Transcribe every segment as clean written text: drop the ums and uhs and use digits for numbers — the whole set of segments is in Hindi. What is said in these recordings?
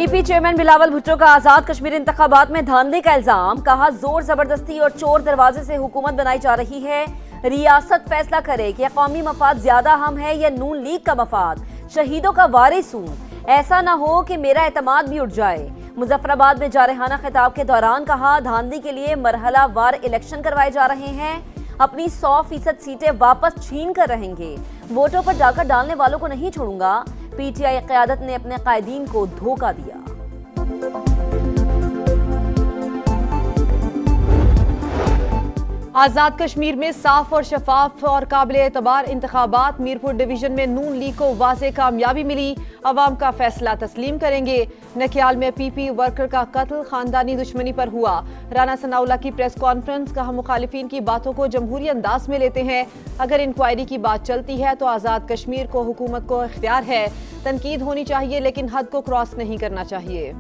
पीपी चेयरमैन बिलावल भुट्टो का आजाद कश्मीर इंतखाबात में धांधली का इल्जाम। कहा जोर जबरदस्ती और चोर दरवाजे से हुकूमत बनाई जा रही है। रियासत फैसला करे कि कौमी मफाद ज्यादा अहम है या नून लीग का मफाद। शहीदों का वारिस हूं, ऐसा ना हो कि मेरा एतमाद भी उठ जाए। मुजफ्फराबाद में जारहाना खिताब के दौरान कहा धांधली के लिए मरहला वार इलेक्शन करवाए जा रहे हैं। अपनी 100% सीटें वापस छीन कर रहेंगे। वोटों पर डाका डालने वालों को नहीं छोड़ूंगा। पीटीआई क़यादत ने अपने कायदीन को धोखा दिया। आजाद कश्मीर में साफ और शफाफ और काबिल एतबार इंतखाबात। मीरपुर डिवीजन में नून लीग को वाज़े कामयाबी मिली। अवाम का फैसला तस्लीम करेंगे। नकियाल में पीपी वर्कर का कत्ल खानदानी दुश्मनी पर हुआ। राना सनाउल्लाह की प्रेस कॉन्फ्रेंस। कहा मुखालिफिन की बातों को जमहूरी अंदाज में लेते हैं। अगर इंक्वायरी की बात चलती है तो आजाद कश्मीर को हुकूमत को इख्तियार है। तनकीद होनी चाहिए लेकिन हद को क्रॉस नहीं करना चाहिए।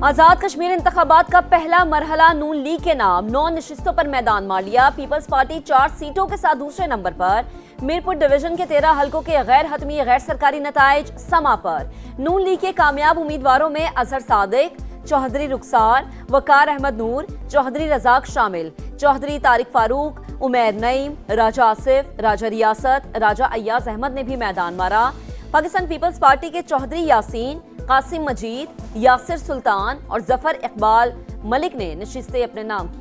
आजाद कश्मीर इंतखाबात का पहला मरहला नून लीग के नाम 9 नशिस्तों पर मैदान मार लिया। पीपल्स पार्टी 4 सीटों के साथ दूसरे नंबर पर। मीरपुर डिवीजन के 13 हलकों के गैर हतमी गैर सरकारी नताइज समा पर। नून लीग के कामयाब उम्मीदवारों में अजहर सादिक, चौधरी रुखसार, वकार अहमद नूर, चौधरी रजाक शामिल। चौधरी तारिक फारूक, उमैर नईम, राजा आसिफ, राजा रियासत, राजा अय्याज अहमद ने भी मैदान मारा। पाकिस्तान पीपल्स पार्टी के चौधरी यासीन, कासिम मजीद, यासिर सुल्तान और जफर इकबाल मलिक ने नशिस्तें अपने नाम की।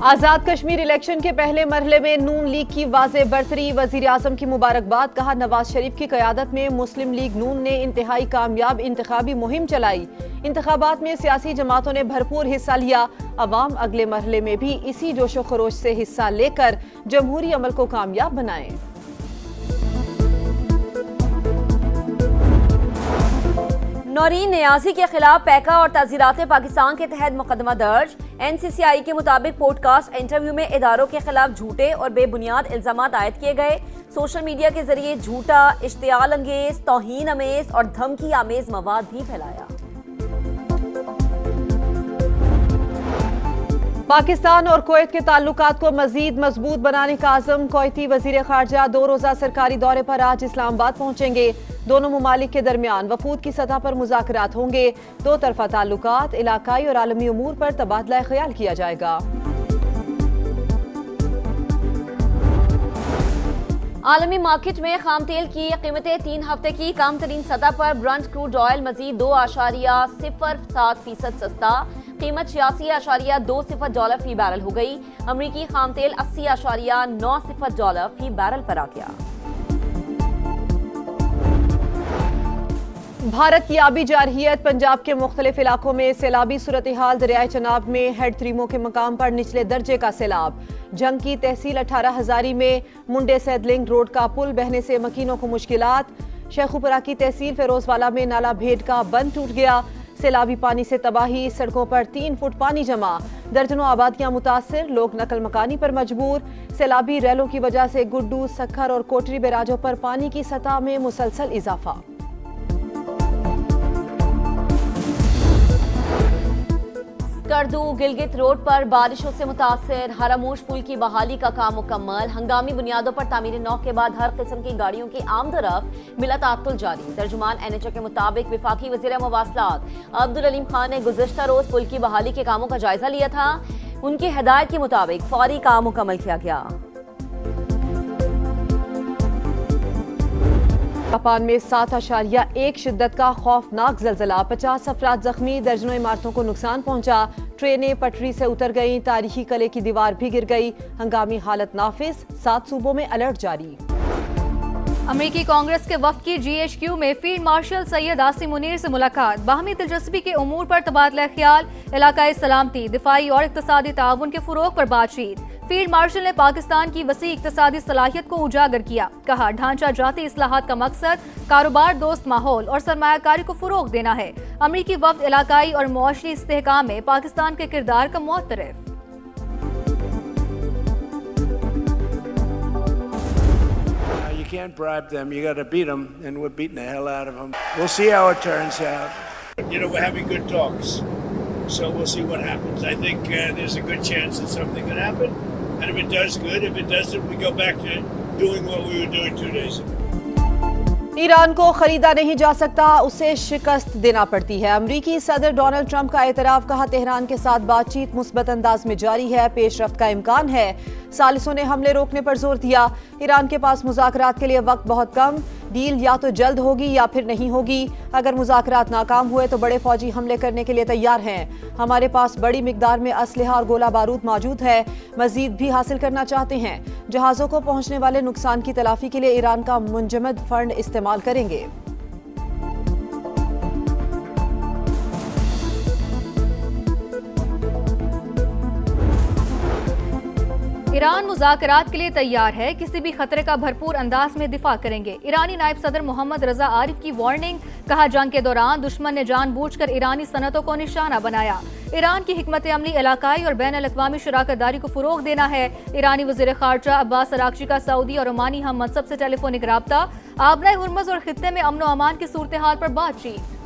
आजाद कश्मीर इलेक्शन के पहले मरहले में नून लीग की वाज़े बरतरी। वजीर आजम की मुबारकबाद। कहा नवाज शरीफ की क़यादत में मुस्लिम लीग नून ने इंतहाई कामयाब इंतखाबी मुहिम चलाई। इंतखाबात में सियासी जमातों ने भरपूर हिस्सा लिया। अवाम अगले मरहले में भी इसी जोशो खरोश से हिस्सा लेकर जमहूरी अमल को कामयाब बनाएं। नौरीन नियाजी के खिलाफ पैका और ताज़ीरात पाकिस्तान के तहत मुकदमा दर्ज। NCCI के मुताबिक पॉडकास्ट इंटरव्यू में इदारों के खिलाफ झूठे और बेबुनियाद इल्जामात आयद किए गए। सोशल मीडिया के जरिए झूठा, इश्तियाल अंगेज, तौहीन अमेज और धमकी आमेज मवाद भी फैलाया। पाकिस्तान और कुवैत के ताल्लुकात को मजीद मजबूत बनाने का आज़म। कुवैती वजीर खारजा 2 रोज़ा सरकारी दौरे पर आज इस्लामाबाद पहुंचेंगे। दोनों मुमालिक के दरमियान वफूद की सतह पर मुज़ाकरात होंगे। 2 तरफ़ा ताल्लुकात, इलाकाई और आलमी उमूर पर तबादला ख्याल किया जाएगा। आलमी मार्केट में खाम तेल की कीमतें 3 हफ्ते की कम तरीन सतह पर। ब्रंट क्रूड ऑयल मजीद 2.07% सस्ता। कीमत $86.20 फी बैरल हो गई। अमरीकी खाम तेल $80.90 फी बैरल पर आ गया। भारत की आबी जारहियत। पंजाब के मुख्तलिफ इलाकों में सैलाबी सूरत हाल। दरियाए चनाब में हेड त्रीमो के मकाम पर निचले दर्जे का सैलाब। जंग की तहसील 18 हजारी में मुंडे सैदलिंग रोड का पुल बहने से मकीनों को मुश्किलात। शेखुपुरा की तहसील फिरोजवाला में नाला भेड़ का बंद टूट गया। सैलाबी पानी से तबाही। सड़कों पर 3 फुट पानी जमा। दर्जनों आबादियां मुतासिर। लोग नकल मकानी पर मजबूर। सैलाबी रैलों की वजह से गुड्डू, सखर और कोटरी बैराजों पर पानी की सतह में मुसलसल इजाफा। करदू गिलगित रोड पर बारिशों से मुतासिर। हरामोश पुल की बहाली का काम मुकम्मल। हंगामी बुनियादों पर तामीर नौ के बाद हर किस्म की गाड़ियों की आमदरफ्त बिला तात्तुल जारी। तर्जुमान NHA के मुताबिक विफाकी वज़ीर मवासलात अब्दुल अलीम खान ने गुज़िश्ता रोज पुल की बहाली के कामों का जायजा लिया था। उनकी हिदायत के मुताबिक फौरी काम मुकम्मल किया गया। जापान में 7.1 शिद्दत का खौफनाक जलजला। 50 अफराद जख्मी। दर्जनों इमारतों को नुकसान पहुंचा। ट्रेनें पटरी से उतर गईं। तारीखी किले की दीवार भी गिर गई। हंगामी हालत नाफिज। 7 सूबों में अलर्ट जारी। अमेरिकी कांग्रेस के वफ्द की GHQ में फील्ड मार्शल सैयद आसिम मुनीर से मुलाकात। बाहमी दिलचस्पी के उमूर पर तबादला ख्याल। इलाकाई सलामती, दिफाई और इक्तसादी ताउन के फरोग पर बातचीत। फील्ड मार्शल ने पाकिस्तान की वसी इक्तसादी सलाहियत को उजागर किया। कहा ढांचा जाती इस्लाहात का मकसद कारोबार दोस्त माहौल और सरमायाकारी को फरोग देना है। अमेरिकी वफ्द इलाकाई और मुआशरी इस्तेहकाम में पाकिस्तान के किरदार का मुअत्तरफ। You can't bribe them. You got to beat them, and we're beating the hell out of them. We'll see how it turns out. You know, we're having good talks, so we'll see what happens. I think there's a good chance that something could happen. And if it does, good. If it doesn't, we go back to doing what we were doing 2 days ago. Iran को खरीदा नहीं जा सकता, उसे शिकस्त देना पड़ती है। अमरीकी सदर डोनाल्ड ट्रंप का एतराफ, कहा तेहरान के साथ बातचीत मुस्बत अंदाज में जारी है, पेशरफ्त का इम्कान है। सालिसों ने हमले रोकने पर जोर दिया। ईरान के पास मुज़ाकरात के लिए वक्त बहुत कम, डील या तो जल्द होगी या फिर नहीं होगी। अगर मुज़ाकरात नाकाम हुए तो बड़े फौजी हमले करने के लिए तैयार हैं। हमारे पास बड़ी मिकदार में असलहा और गोला बारूद मौजूद है, मजीद भी हासिल करना चाहते हैं। जहाज़ों को पहुंचने वाले नुकसान की तलाफी के लिए ईरान का मुंजमद फंड इस्तेमाल करेंगे। ईरान मुज़ाकरात के लिए तैयार है, किसी भी खतरे का भरपूर अंदाज में दिफा करेंगे। ईरानी नायब सदर मोहम्मद रजा आरिफ की वार्निंग, कहा जंग के दौरान दुश्मन ने जानबूझकर ईरानी सनतों को निशाना बनाया। ईरान की हिकमत अमली इलाकाई और बैन अल-अक़वामी शराकतदारी को फरोग देना है। ईरानी वज़ीर ख़ारजा अब्बास अराग़ची का सऊदी और ओमानी हम मनसब से टेलीफोनिक राब्ता, आबना हुर्मुज़ और खित्ते में अमन व अमान की सूरत हाल पर बातचीत।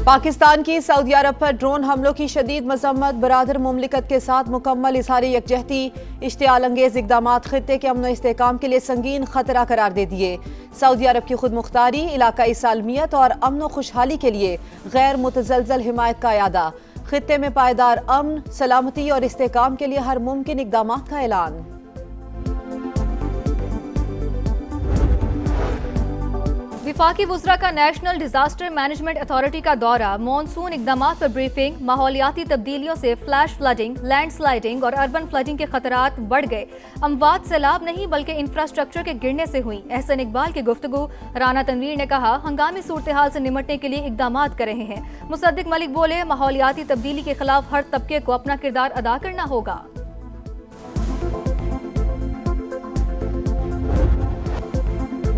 पाकिस्तान की सऊदी अरब पर ड्रोन हमलों की शदीद मजम्मत, बरादर मुमलिकत के साथ मुकम्मल इज़हार यकजहती, इश्तियाल अंगेज इक़दामात खित्ते के अमन इस्तेहकाम के लिए संगीन खतरा करार दे दिए। सऊदी अरब की खुद मुख्तारी, इलाकाई सालमियत और अमन व खुशहाली के लिए गैर मुतज़लज़ल हिमायत का यादा, खित्ते में पायदार अमन, सलामती और इस्तेहकाम के लिए हर मुमकिन इक़दामात का ऐलान। विफाकी वुज़रा का नेशनल डिजास्टर मैनेजमेंट अथॉरिटी का दौरा, मॉनसून इक़दामात पर ब्रीफिंग, माहौलियाती तब्दीलियों से फ्लैश फ्लडिंग, लैंड स्लाइडिंग और अर्बन फ्लडिंग के खतरात बढ़ गए। अमवात सैलाब नहीं बल्कि इंफ्रास्ट्रक्चर के गिरने से हुई। एहसन इकबाल की गुफ्तगू। राना तनवीर ने कहा हंगामी सूरत हाल से निमटने के लिए इक़दामात कर रहे हैं। मुसद्दिक मलिक बोले माहौलियाती तब्दीली के खिलाफ हर तबके को अपना किरदार अदा करना होगा।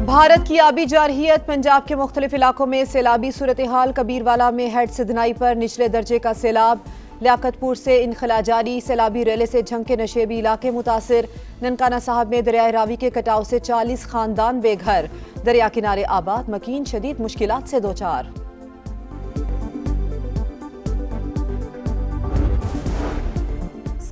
भारत की आबी जारहियत, पंजाब के मुख्तलिफ इलाकों में सैलाबी सूरत हाल, कबीरवाला में हेड सिधनाई पर निचले दर्जे का सैलाब, लियाकतपुर से इनखला जारी, सैलाबी रेले से झंग के नशेबी इलाके मुतासिर, ननकाना साहब में दरियाए रावी के कटाव से 40 खानदान बेघर, दरिया किनारे आबाद मकीन शदीद मुश्किलात से दो चार।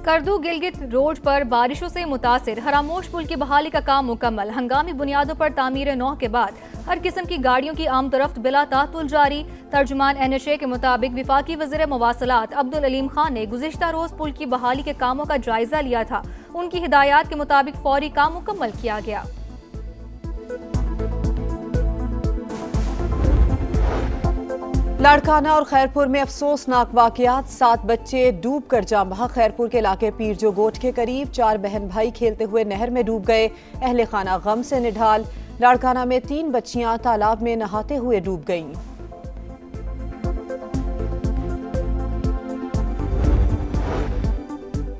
करदू गिलगित रोड पर बारिशों से मुतासिर, हरामोश पुल की बहाली का काम मुकम्मल, हंगामी बुनियादों पर तामीर नौ के बाद हर किस्म की गाड़ियों की आमदरफ्त बिला तातुल जारी। तर्जुमान NHA के मुताबिक विफाकी वज़ीर मवासलात अब्दुल अलीम खान ने गुज़िश्ता रोज पुल की बहाली के कामों का जायजा लिया था। उनकी हिदायत के मुताबिक फौरी काम मुकम्मल किया गया। लाड़काना और खैरपुर में अफसोसनाक वाकयात, 7 बच्चे डूब कर जाम बहा। खैरपुर के इलाके पीर जो गोट के करीब 4 बहन भाई खेलते हुए नहर में डूब गए, अहले खाना गम से निढाल। लाड़काना में 3 बच्चियां तालाब में नहाते हुए डूब गईं।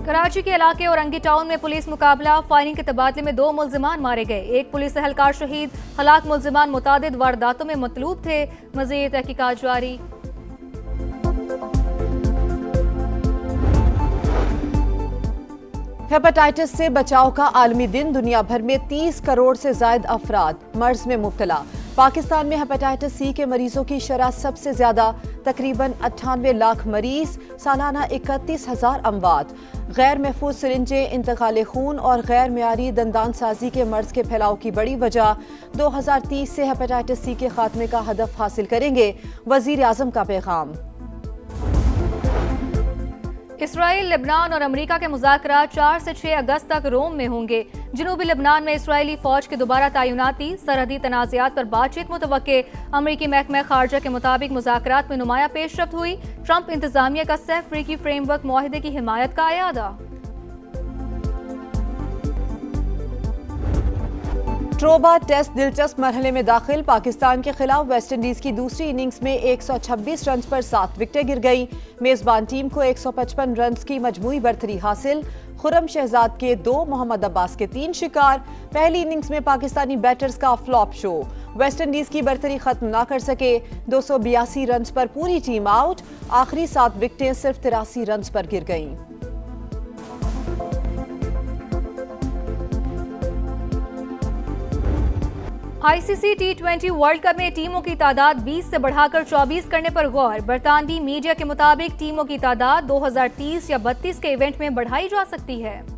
कराची के इलाके औरंगी टाउन में पुलिस मुकाबला, फायरिंग के तबादले में 2 मुल्जिमान मारे गए, एक पुलिस एहलकार शहीद। हलाक मुल्जिमान मुतादिद वारदातों में मतलूब थे। मज़ीद तहकीकात जारी। हेपेटाइटिस से बचाव का आलमी दिन, दुनिया भर में 30 करोड़ से ज्यादा अफराद मर्ज में मुब्तला। पाकिस्तान में हेपेटाइटिस सी के मरीजों की शरह सबसे ज्यादा, तकरीबन 98 लाख मरीज, सालाना 31,000 अमवात। गैर महफूज सिरिंजें, इंतकाल खून और गैर मियारी दंदान साजी के मर्ज के फैलाव की बड़ी वजह। 2030 से हेपेटाइटिस सी के खात्मे का हदफ हासिल करेंगे, वजीर आजम का पैगाम। इसराइल, लेबनान और अमेरिका के मुज़ाकरात 4 से 6 अगस्त तक रोम में होंगे। जनूबी लेबनान में इसराइली फौज की दोबारा तैनाती, सरहदी तनाज़ात पर बातचीत मुतवक्के। अमेरिकी महकमा खारजा के मुताबिक मुज़ाकरात में नुमाया पेशरफ्त हुई। ट्रंप इंतजामिया का सैफ फ्रीकी फ्रेमवर्क मुआहिदे की हिमायत का अयादा। ट्रोबा टेस्ट दिलचस्प मरहले में दाखिल, पाकिस्तान के खिलाफ वेस्ट इंडीज की दूसरी इनिंग्स में 126 रन पर 7 विकेटें गिर गई। मेजबान टीम को 155 रन की मजमूई बरतरी हासिल। खुर्रम शहजाद के 2, मोहम्मद अब्बास के 3 शिकार। पहली इनिंग्स में पाकिस्तानी बैटर्स का फ्लॉप शो, वेस्ट इंडीज की बरतरी खत्म ना कर सके। 282 रन पर पूरी टीम आउट। आखिरी 7 विकेटें सिर्फ 83 रन पर गिर गईं। आईसीसी T20 वर्ल्ड कप में टीमों की तादाद 20 से बढ़ाकर 24 करने पर गौर। बरतानवी मीडिया के मुताबिक टीमों की तादाद 2030 या 32 के इवेंट में बढ़ाई जा सकती है।